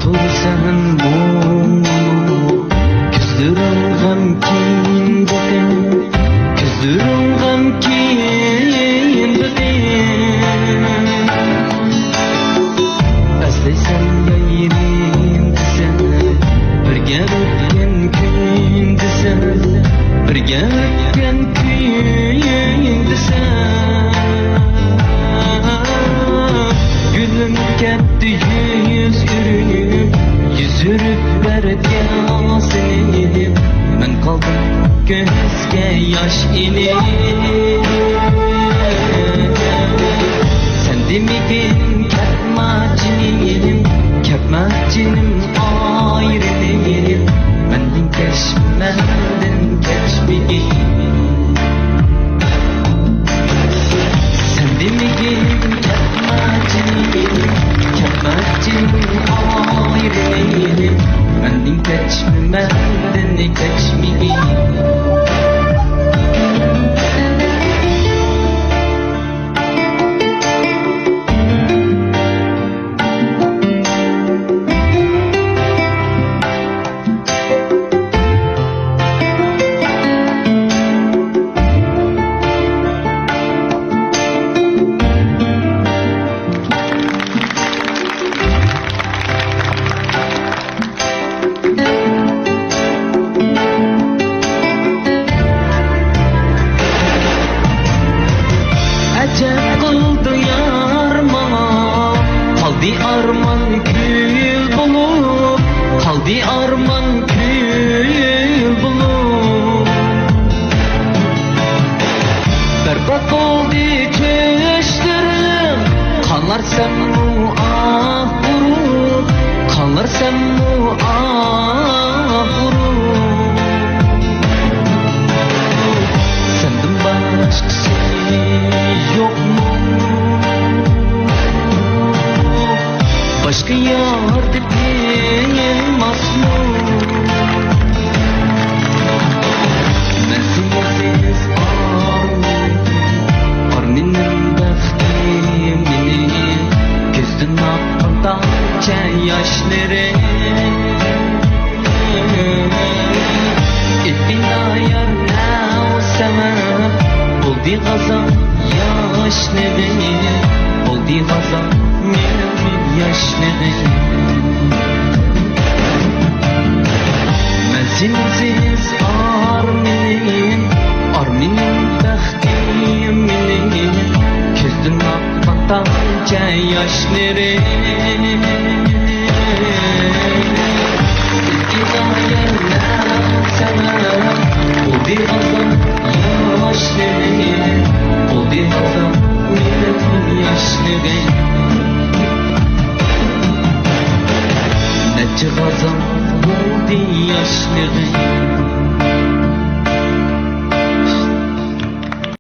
bulsan bu küzdürüm gam kindedim, küzdürüm gam kindedim. Özlesem gayrim desen, birge ötken gün desen, birge ötken gün desen. Gülüm ketdi yüz ürünüp, yüzürüp berdi seni. Ben kaldım gözge yaş ilip. Sen demigin kepmacinim ayrı değilim. Mendin keşmendin keçmigin. Sen demigin kepmacinim ayrı değilim. Mendin keçmendin keçmigin. Kaldı arman kül bulup, kaldı arman kül bulup. Berbat oldu düşlerim, kalarsam mu ah vurup, kalarsam mu ah vurup. Senden başkası yok mu? Başka yar dipilmez mi? Mensiz arminim bektimini, gözden akkanca yaşları. İtbina yar nav sebep, oldu gazan yaşları, oldu gazan yaşları. Mensiz arminim bektimini, gözden akkanca yaşları. İlgidaya sebep, oldu gazan yaşları, oldu gazan yaşları. Nece gazan oldu yaşları.